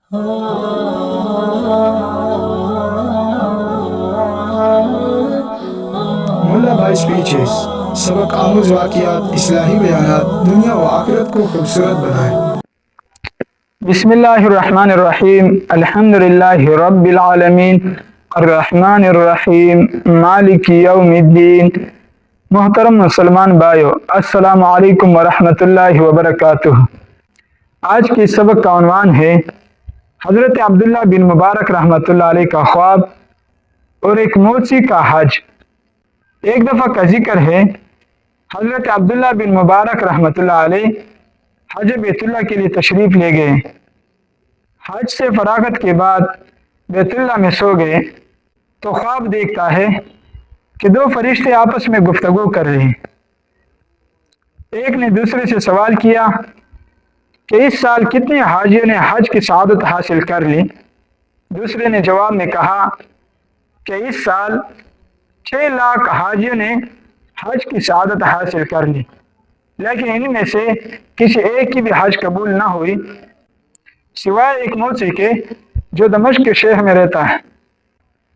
मुल्ला भाई स्पीचेस सबक आमूज वाक़ियात इस्लाही बयानात दुनिया व आखिरत को खूबसूरत बनाए। बिस्मिल्लाहिर्रहमानिर्रहीम अल्हम्दुलिल्लाहि रब्बिल आलमीन अर्रहमानिर्रहीम मालिकी यौमिद्दीन। मोहतरम मुसलमान भाइयों, अस्सलामु अलैकुम व रहमतुल्लाहि व बरकातुहू। आज के सबक का उन्वान है हज़रत अब्दुल्ला बिन मुबारक रहमतुल्लाह अलैह का ख्वाब और एक मोची का हज। एक दफ़ा का जिक्र है, हज़रत अब्दुल्ला बिन मुबारक रहमतुल्लाह अलैह हज बैतुल्लाह के लिए तशरीफ ले गए। हज से फरागत के बाद बैतुल्लाह में सो गए तो ख्वाब देखता है कि दो फरिश्ते आपस में गुफ्तगू कर रहे हैं। एक ने दूसरे से सवाल किया कि इस साल कितने हाजियों ने हज की सआदत हासिल कर ली। दूसरे ने जवाब में कहा कि इस साल 6 लाख हाजियों ने हज की सआदत हासिल कर ली, लेकिन इनमें से किसी एक की भी हज कबूल ना हुई सिवाय एक मौसी के जो दमिश्क के शहर में रहता है।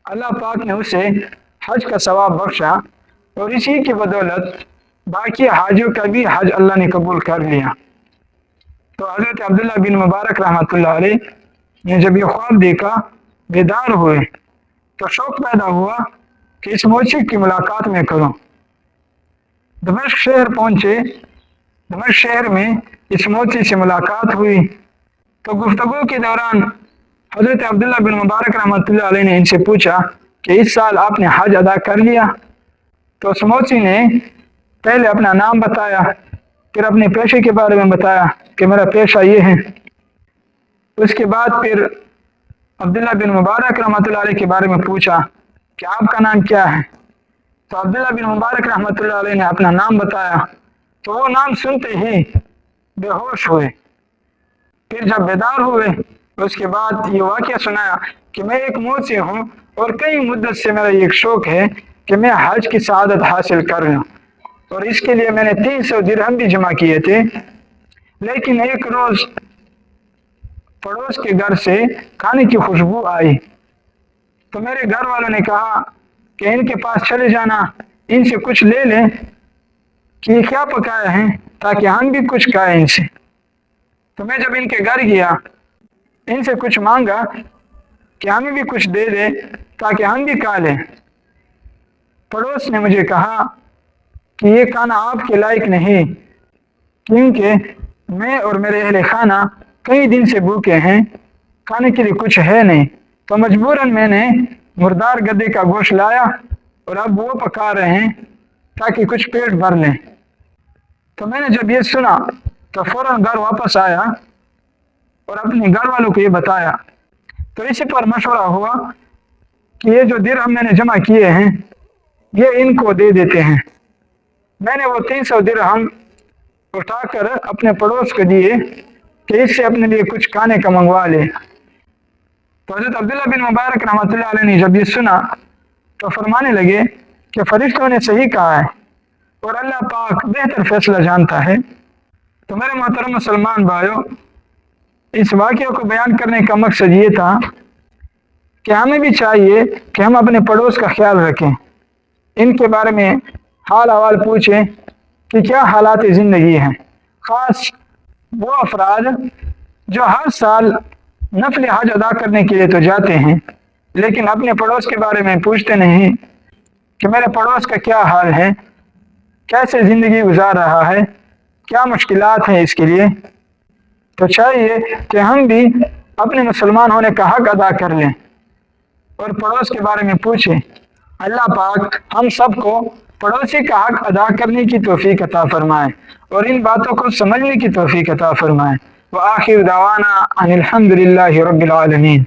अल्लाह पाक ने उसे हज का सवाब बख्शा और इसी की बदौलत बाकी हाजियों का भी हज अल्लाह ने कबूल कर लिया। तो हज़रत अब्दुल्ला बिन मुबारक रहमतुल्लाह अलैह ने जब ये ख्वाब देखा, बेदार हुए तो शौक पैदा हुआ कि इस मौसी की मुलाकात में करूं। दमिश्क शहर पहुंचे। दमिश्क शहर में इस मौसी से मुलाकात हुई तो गुफ्तगू के दौरान हज़रत अब्दुल्ला बिन मुबारक रहमतुल्लाह अलैह ने इनसे पूछा कि इस साल आपने हज अदा कर लिया। तो उस मौसी ने पहले अपना नाम बताया, फिर अपने पेशे के बारे में बताया कि मेरा पेशा ये है। उसके बाद फिर अब्दुल्ला बिन मुबारक रहमतुल्लाह अलैह के बारे में पूछा कि आपका नाम क्या है। तो अब्दुल्ला बिन मुबारक रहमतुल्लाह अलैह ने अपना नाम बताया तो वो नाम सुनते ही बेहोश हुए। फिर जब बेदार हुए उसके बाद ये वाक़या सुनाया कि मैं एक मौसी हूँ और कई मुद्दत से मेरा एक शौक है कि मैं हज की सआदत हासिल कर लूँ, और इसके लिए मैंने 300 दिरहम भी जमा किए थे। लेकिन एक रोज़ पड़ोस के घर से खाने की खुशबू आई तो मेरे घर वालों ने कहा कि इनके पास चले जाना, इनसे कुछ ले लें कि ये क्या पकाया है ताकि हम भी कुछ खाएं इनसे। तो मैं जब इनके घर गया, इनसे कुछ मांगा कि हमें भी कुछ दे दे ताकि हम भी खा लें। पड़ोस ने मुझे कहा कि ये खाना आपके लायक नहीं, क्योंकि मैं और मेरे अहले खाना कई दिन से भूखे हैं, खाने के लिए कुछ है नहीं। तो मजबूरन मैंने मुर्दार गधे का गोश्त लाया और अब वो पका रहे हैं ताकि कुछ पेट भर लें। तो मैंने जब ये सुना तो फौरन घर वापस आया और अपने घर वालों को ये बताया। तो इसी पर मशवरा हुआ कि ये जो दिरहम मैंने जमा किए हैं ये इनको दे देते हैं। मैंने वो 300 दिरहम उठाकर अपने पड़ोस को दिए कि इससे अपने लिए कुछ खाने का मंगवा ले। तो हज़रत अब्दुल्ला बिन मुबारक रहमतुल्लाह अलैह ने जब ये सुना तो फरमाने लगे कि फरिश्तों ने सही कहा है और अल्लाह पाक बेहतर फैसला जानता है। तो मेरे मोहतरम मुसलमान भाइयों, इस वाक़े को बयान करने का मकसद ये था कि हमें भी चाहिए कि हम अपने पड़ोस का ख्याल रखें, इनके बारे में हाल अहवाल पूछें कि क्या हालात ज़िंदगी हैं। ख़ास वो अफराद जो हर साल नफल हज अदा करने के लिए तो जाते हैं लेकिन अपने पड़ोस के बारे में पूछते नहीं कि मेरे पड़ोस का क्या हाल है, कैसे ज़िंदगी गुजार रहा है, क्या मुश्किलात हैं इसके लिए। तो चाहिए कि हम भी अपने मुसलमान होने का हक अदा कर लें और पड़ोस के बारे में पूछें। अल्लाह पाक हम सबको पड़ोसी का हक अदा करने की तौफीक अता फरमाए और इन बातों को समझने की तौफीक अता फरमाए। व आखिर दावाना अनिल हम्दुलिल्लाहि रब्बिल आलमीन।